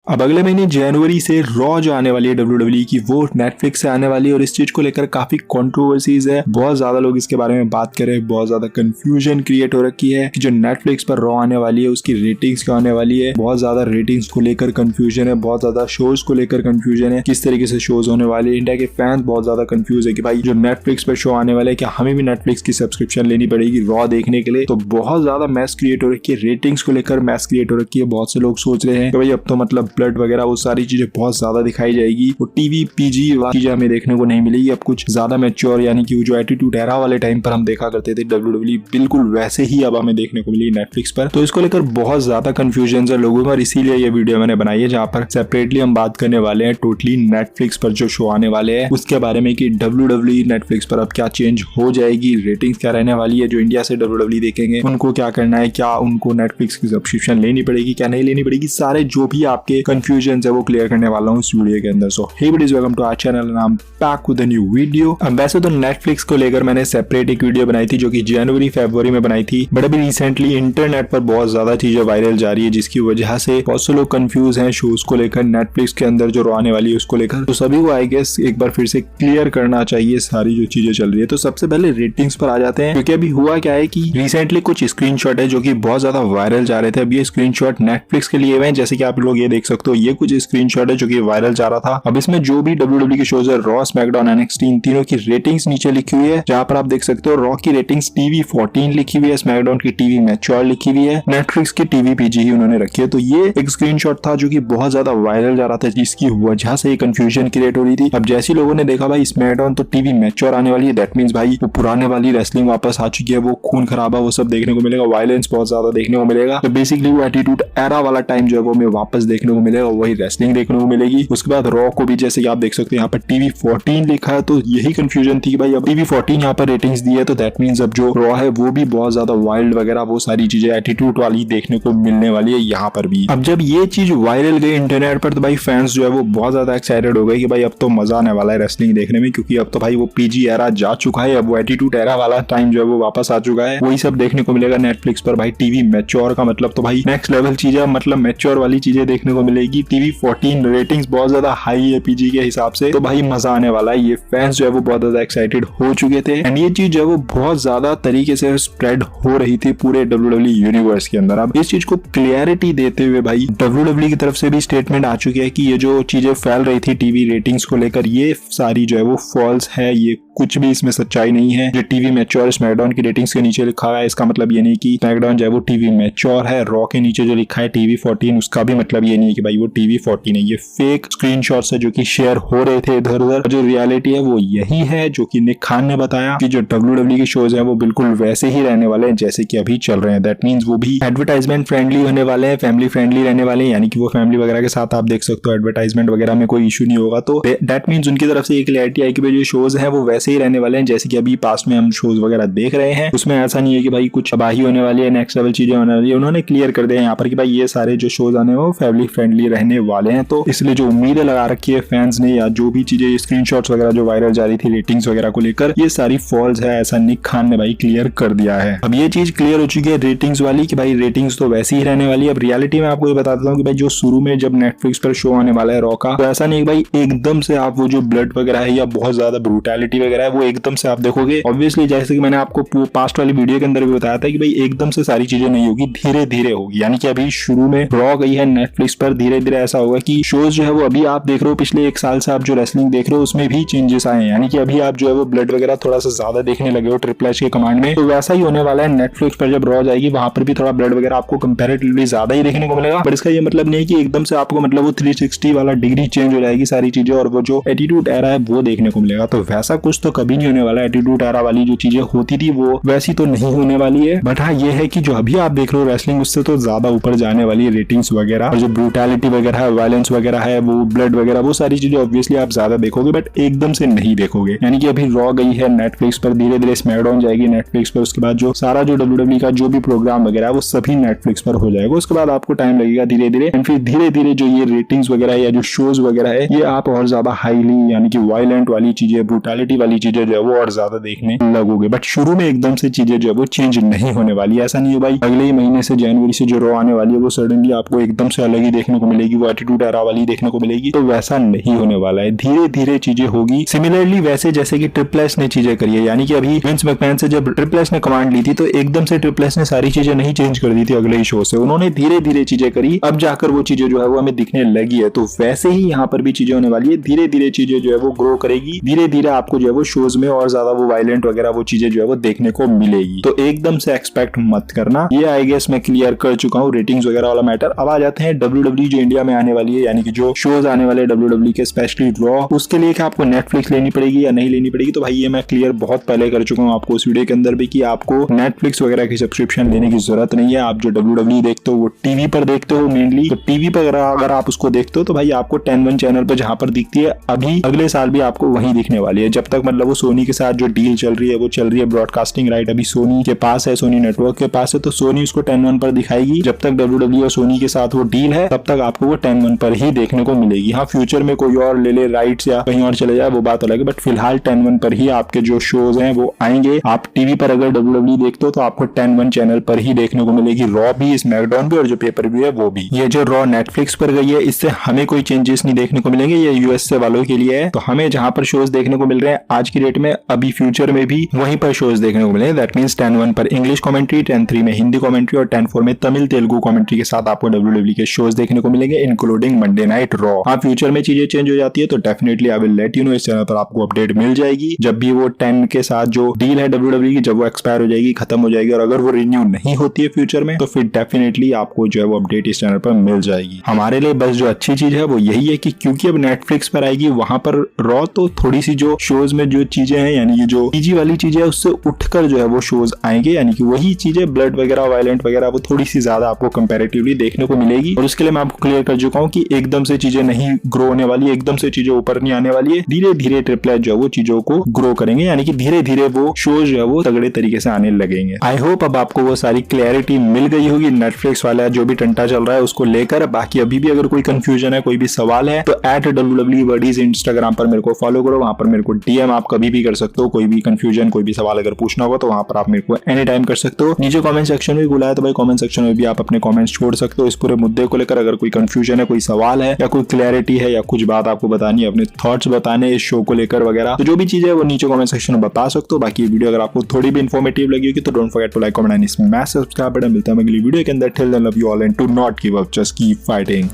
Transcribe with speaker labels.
Speaker 1: अब अगले महीने जनवरी से रॉ जो आने वाली है WWE की वो नेटफ्लिक्स से आने वाली है और इस चीज को लेकर काफी कंट्रोवर्सीज है। बहुत ज्यादा लोग इसके बारे में बात कर रहे हैं, बहुत ज्यादा कंफ्यूजन क्रिएट हो रखी है कि जो नेटफ्लिक्स पर रॉ आने वाली है उसकी रेटिंग्स क्या आने वाली है। बहुत ज्यादा रेटिंग्स को लेकर कंफ्यूजन है, बहुत ज्यादा शोज को लेकर कंफ्यूजन है, किस तरीके से शोज होने वाले। इंडिया के फैंस बहुत ज्यादा कंफ्यूज है कि भाई जो नेटफ्लिक्स पर शो आने वाले है क्या हमें भी नेटफ्लिक्स की सब्सक्रिप्शन लेनी पड़ेगी रॉ देखने के लिए। तो बहुत ज्यादा मैस क्रिएट हो रखी है, रेटिंग्स को लेकर मैस क्रिएट हो रखी है। बहुत से लोग सोच रहे हैं कि भाई अब तो मतलब ब्लड वगैरह वो सारी चीजें बहुत ज्यादा दिखाई जाएगी, वो टीवी पीजी चीजें हमें देखने को नहीं मिलेगी। अब कुछ ज्यादा मैच्योर यानी कि जो एटीट्यूड एरा वाले टाइम पर हम देखा करते थे WWE बिल्कुल वैसे ही अब हमें देखने को मिली नेटफ्लिक्स पर। तो इसको लेकर बहुत ज्यादा कंफ्यूजन है लोगों में और इसीलिए ये वीडियो मैंने बनाई है जहाँ पर सेपरेटली हम बात करने वाले हैं टोटली नेटफ्लिक्स पर जो शो आने वाले हैं उसके बारे में कि WWE नेटफ्लिक्स पर अब क्या चेंज हो जाएगी, रेटिंग्स क्या रहने वाली है। जो इंडिया से WWE देखेंगे उनको क्या करना है, क्या उनको नेटफ्लिक्स की सब्सक्रिप्शन लेनी पड़ेगी, क्या नहीं लेनी पड़ेगी, सारे जो भी आपके कंफ्यूजन है वो क्लियर करने वाला हूँ इस वीडियो के अंदर। So hey buddies, welcome to our channel, नाम back with a new video. अब वैसे तो नेटफ्लिक्स को लेकर मैंने सेपरेट एक वीडियो बनाई थी जो कि जनवरी फरवरी में बनाई थी, बट अभी रिसेंटली इंटरनेट पर बहुत ज्यादा चीजें वायरल जा रही है जिसकी वजह से बहुत से लोग कंफ्यूज हैं शोज को लेकर, नेटफ्लिक्स के अंदर जो आने वाली है उसको लेकर। तो सभी को आई गेस एक बार फिर से क्लियर करना चाहिए सारी जो चीजें चल रही है। तो सबसे पहले रेटिंग्स पर आ जाते हैं, क्योंकि अभी हुआ क्या है कि रिसेंटली कुछ स्क्रीनशॉट है जो कि बहुत ज्यादा वायरल जा रहे थे। अब ये स्क्रीनशॉट नेटफ्लिक्स के लिए हुए हैं, जैसे कि आप लोग ये देख सकते हो, ये कुछ स्क्रीनशॉट है जो कि वायरल जा रहा था। अब इसमें जो भी WWE के शोज है रॉ, स्मैकडाउन, NXT, इन तीनों की रेटिंग्स नीचे लिखी हुई है, जहां पर आप देख सकते हो रॉ की रेटिंग्स TV 14 लिखी हुई है, स्मैकडाउन की TV मैच्योर लिखी हुई है, नेटफ्लिक्स की TV PG ही उन्होंने रखी है। तो ये एक स्क्रीनशॉट था जो कि बहुत ज्यादा वायरल जा रहा था, जिसकी वजह से कंफ्यूजन क्रिएट हो रही थी। अब जैसे लोगों ने देखा भाई स्मैकडाउन तो TV मैच्योर आने वाली है, दैट मींस भाई वो पुराने वाली रेसलिंग वापस आ चुकी है, वो खून खराबा वो सब देखने को मिलेगा, वायलेंस बहुत ज्यादा देखने को मिलेगा। तो बेसिकली वो एटीट्यूड एरा वाला टाइम जो है वो हमें वापस देखने को मिलेगा, वही रेसलिंग देखने को मिलेगी। उसके बाद रॉ को भी जैसे कि आप देख सकते हो यहाँ पर TV 14 लिखा है, तो यही कंफ्यूजन थी कि भाई अब TV 14 यहाँ पर रेटिंग्स दी है, तो दैट मींस अब जो रॉ है वो भी बहुत ज्यादा वाइल्ड वगैरह वो सारी चीजें एटीट्यूड वाली देखने को मिलने वाली है यहाँ पर भी। अब जब ये चीज वायरल गई इंटरनेट पर तो भाई फैंस जो है वो बहुत ज्यादा एक्साइटेड हो गए कि भाई अब तो मजा आने वाला है रेसलिंग देखने में, क्योंकि अब तो भाई वो PG एरा जा चुका है, अब वो एटीट्यूड एरा वाला टाइम जो है वो वापस आ चुका है, वही सब देखने को मिलेगा नेटफ्लिक्स पर। भाई TV मैच्योर का मतलब तो भाई नेक्स्ट लेवल चीजें, मतलब मैच्योर वाली चीजें देखने को मिलेगी। TV 14 रेटिंग्स बहुत ज्यादा हाई है PG के हिसाब से, तो भाई मजा आने वाला है। ये फैंस जो है वो बहुत ज्यादा एक्साइटेड हो चुके थे एंड ये चीज जो है वो बहुत ज्यादा तरीके से स्प्रेड हो रही थी पूरे WWE यूनिवर्स के अंदर। अब इस चीज को क्लियरिटी देते हुए भाई WWE की तरफ से भी स्टेटमेंट आ चुकी है कि ये जो चीजें फैल रही थी TV रेटिंग्स को लेकर ये सारी जो है वो फॉल्स है, ये कुछ भी इसमें सच्चाई नहीं है। जो TV मैच्योर स्मैकडाउन की रेटिंग्स के नीचे लिखा है इसका मतलब ये नहीं कि स्मैकडाउन जो है वो TV मैच्योर है, रॉ के नीचे जो लिखा है TV 14 उसका भी मतलब ये नहीं है कि भाई वो TV 14 है। ये फेक स्क्रीनशॉट्स है जो कि शेयर हो रहे थे इधर उधर। जो रियलिटी है वो यही है जो कि निक खान ने बताया कि जो WWE के शोज है वो बिल्कुल वैसे ही रहने वाले हैं जैसे कि अभी चल रहे हैं। दैट मींस वो भी एडवर्टाइजमेंट फ्रेंडली होने वाले हैं, फैमिली फ्रेंडली रहने वाले हैं, यानी कि वो फैमिली वगैरह के साथ आप देख सकते हो एडवर्टाइजमेंट वगैरह में कोई इशू नहीं होगा। तो दैट मींस उनकी तरफ से ये क्लैरिटी आई कि भाई जो शोज है वो वैसे ही रहने वाले हैं जैसे कि अभी पास्ट में हम शोज वगैरह देख रहे हैं। उसमें ऐसा नहीं है कि भाई कुछ तबाही होने वाली है, नेक्स्ट लेवल चीजें होने वाली है। उन्होंने क्लियर कर दिया यहाँ पर कि भाई ये सारे जो शोज आने वो फैमिली फ्रेंडली रहने वाले हैं। तो इसलिए जो उम्मीदें लगा रखी है फैंस ने या जो भी चीजें स्क्रीनशॉट्स वगैरह जो वायरल जा रही थी रेटिंग्स वगैरह को लेकर, ये सारी फॉल्स है, ऐसा निक खान ने भाई क्लियर कर दिया है। अब ये चीज क्लियर हो चुकी है रेटिंग्स वाली कि भाई रेटिंग्स तो वैसी ही रहने वाली है। अब रियलिटी में आपको ये बताता हूँ कि भाई जो शुरू में जब नेटफ्लिक्स पर शो आने वाला है रॉ का, तो ऐसा नहीं भाई एकदम से आप वो जो ब्लड वगैरह है या बहुत ज्यादा ब्रूटैलिटी वगैरह है वो एकदम से आप देखोगे। ऑब्वियसली जैसे कि मैंने आपको पास्ट वाली वीडियो के अंदर भी बताया था कि भाई एकदम से सारी चीजें नहीं होगी, धीरे धीरे होगी। यानी कि अभी शुरू में रॉ गई है नेटफ्लिक्स पर, धीरे धीरे ऐसा होगा कि शोज जो है वो अभी आप देख रहे हो पिछले एक साल से आप जो रेसलिंग देख रहे हो उसमें भी चेंजेस आए हैं। यानी कि अभी आप जो है वो ब्लड वगैरह थोड़ा सा ज्यादा देखने लगे हो ट्रिपल एच के कमांड में, तो वैसा ही होने वाला है नेटफ्लिक्स पर। जब रॉ जाएगी वहां पर भी थोड़ा ब्लड वगैरह आपको कंपैरेटिवली ज्यादा ही देखने को मिलेगा, बट इसका ये मतलब नहीं है कि एकदम से आपको मतलब वो 360 वाला डिग्री चेंज हो जाएगी सारी चीजें और वो जो एटीट्यूड एरा है वो देखने को मिलेगा। तो वैसा कुछ तो कभी नहीं होने वाला। एटीट्यूड एरा वाली जो चीजें होती थी वो वैसी तो नहीं होने वाली है, बट हाँ ये है कि जो अभी आप देख रहे हो रेसलिंग उससे तो ज्यादा ऊपर जाने वाली है रेटिंग्स वगैरह, और जो ब्रूटैलिटी वगैरह है, वायलेंस वगैरह है, वो ब्लड वगैरह वो सारी चीजें ऑब्वियसली आप ज्यादा देखोगे बट एकदम से नहीं देखोगे। यानी कि अभी रॉ गई है नेटफ्लिक्स पर, धीरे धीरे स्मैकडाउन जाएगी नेटफ्लिक्स पर, उसके बाद जो सारा जो WWE का जो भी प्रोग्राम वगैरह है वो सभी नेटफ्लिक्स पर हो जाएगा। उसके बाद आपको टाइम लगेगा धीरे धीरे, एंड फिर धीरे धीरे जो ये रेटिंग्स वगैरह है या जो शोज वगैरह है ये आप और ज्यादा हाईली यानी कि वायलेंट वाली चीजें, ब्रूटैलिटी वाली वाली चीजें जो है वो और ज्यादा देखने लगोगे। बट शुरू में एकदम से चीजें जो है वो चेंज नहीं होने वाली। ऐसा नहीं है भाई अगले ही महीने से जनवरी से जो रॉ आने वाली है वो सडनली आपको एकदम से अलग ही देखने को मिलेगी, वो एटीट्यूड एरा वाली देखने को मिलेगी। तो वैसा नहीं होने वाला है, धीरे धीरे चीजें होगी। सिमिलरली वैसे जैसे कि ट्रिपल एच ने चीजें करी है, यानी कि अभी विंस मैकमैन से जब ट्रिपल एच ने कमांड ली थी तो एकदम से ट्रिपल एच ने सारी चीजें नहीं चेंज कर दी थी अगले ही शो से। उन्होंने धीरे धीरे चीजें करी, अब जाकर वो चीजें जो है वो हमें दिखने लगी है। तो वैसे ही यहाँ पर भी चीजें होने वाली है, धीरे धीरे चीजें जो है वो ग्रो करेगी, धीरे धीरे आपको जो है वो शोज में और ज्यादा वो वायलेंट वगैरह वो चीजें जो है वो देखने को मिलेगी। तो एकदम से एक्सपेक्ट मत करना। ये आई गेस मैं क्लियर कर चुका हूँ रेटिंग्स वगैरह वाला मैटर। अब आ जाते हैं WWE जो इंडिया में आने वाली है, यानी कि जो शोज आने वाले WWE के स्पेशली रॉ, उसके लिए क्या आपको नेटफ्लिक्स लेनी पड़ेगी या नहीं लेनी पड़ेगी। तो भाई ये मैं क्लियर बहुत पहले कर चुका हूँ आपको उस वीडियो के अंदर भी कि आपको नेटफ्लिक्स वगैरह की सब्सक्रिप्शन लेने की जरूरत नहीं है। आप जो WWE देखते हो वो टीवी पर देखते हो मेनली, तो टीवी पर अगर आप उसको देखते हो तो भाई आपको 10-1 चैनल पर जहां पर दिखती है अभी अगले साल भी आपको वही दिखने वाली है। जब तक मतलब वो सोनी के साथ जो डील चल रही है वो चल रही है, ब्रॉडकास्टिंग राइट अभी सोनी के पास है, सोनी नेटवर्क के पास है, तो सोनी उसको 10-1 पर दिखाएगी। जब तक WWE और सोनी के साथ वो डील है तब तक आपको वो 10-1 पर ही देखने को मिलेगी। हाँ फ्यूचर में कोई और ले ले राइट्स या कहीं और चले जाए वो बात अलग है, बट फिलहाल 10-1 पर ही आपके जो शोज हैं वो आएंगे। आप टीवी पर अगर WWE देखते हो तो आपको 10-1 चैनल पर ही देखने को मिलेगी, रॉ भी, स्मैकडाउन भी और जो पेपर व्यू है वो भी। ये जो रॉ नेटफ्लिक्स पर गई है इससे हमें कोई चेंजेस नहीं देखने को मिलेंगे, ये यूएसए वालों के लिए है। तो हमें जहां पर शोज देखने को मिल रहे हैं आज की डेट में, अभी फ्यूचर में भी वहीं पर शोज देखने को मिलेंगे। दैट मींस 10-1 पर इंग्लिश कमेंट्री, 10-3 में हिंदी कमेंट्री और 10-4 में तमिल तेलुगु कमेंट्री के साथ आपको WWE के शोज देखने को मिलेंगे, इंक्लूडिंग मंडे नाइट रॉ। हाँ फ्यूचर में चीजें चेंज हो जाती है तो definitely I will let you know, इस चैनल पर आपको अपडेट मिल जाएगी। जब भी वो 10 के साथ जो डील है WWE की, जब वो एक्सपायर हो जाएगी, खत्म हो जाएगी और अगर वो रिन्यू नहीं होती है फ्यूचर में तो फिर डेफिनेटली आपको जो है वो अपडेट इस चैनल पर मिल जाएगी। हमारे लिए बस जो अच्छी चीज है वो यही है कि क्योंकि अब नेटफ्लिक्स पर आएगी वहां पर रॉ, तो थोड़ी सी जो शोज में जो चीजें हैं यानी कि जो पीजी वाली चीजें है उससे उठकर जो है वो शोज आएंगे, यानी कि वही चीजें ब्लड वगैरह वायलेंट वगैरह वो थोड़ी सी ज्यादा आपको कंपैरेटिवली देखने को मिलेगी। और उसके लिए मैं आपको क्लियर कर चुका हूँ कि एकदम से चीजें नहीं ग्रो होने वाली, एकदम से चीजें ऊपर नहीं आने वाली है, धीरे धीरे ट्रिपल एच जो है वो चीजों को ग्रो करेंगे, यानी कि धीरे धीरे वो शोज जो है वो तगड़े तरीके से आने लगेंगे। आई होप अब आपको वो सारी क्लैरिटी मिल गई होगी नेटफ्लिक्स वाला जो भी टंटा चल रहा है उसको लेकर। बाकी अभी भी अगर कोई कंफ्यूजन है, कोई भी सवाल है तो @WWE इंस्टाग्राम पर मेरे को फॉलो करो, वहां पर मेरे को डीएम आप कभी भी कर सकते हो। कोई भी कंफ्यूजन, कोई भी सवाल अगर पूछना होगा तो वहां पर आप मेरे को एनी टाइम कर सकते हो। नीचे कमेंट सेक्शन में बुलाया तो भाई कमेंट सेक्शन में भी आप अपने कमेंट्स छोड़ सकते हो इस पूरे मुद्दे को लेकर। अगर कोई कंफ्यूजन है, कोई सवाल है या कोई क्लैरिटी है या कुछ बात आपको बतानी है, अपने थॉट्स बताने इस शो को लेकर वगैरह, तो जो भी चीज है वो नीचे कमेंट सेक्शन में बता सकते हो। बाकी वीडियो अगर आपको थोड़ी भी इन्फॉर्मेटिव लगी होगी तो don't forget to like, comment and smash subscribe button. मिलता है अगली वीडियो के अंदर। Till then love you all and do not give up, just keep fighting.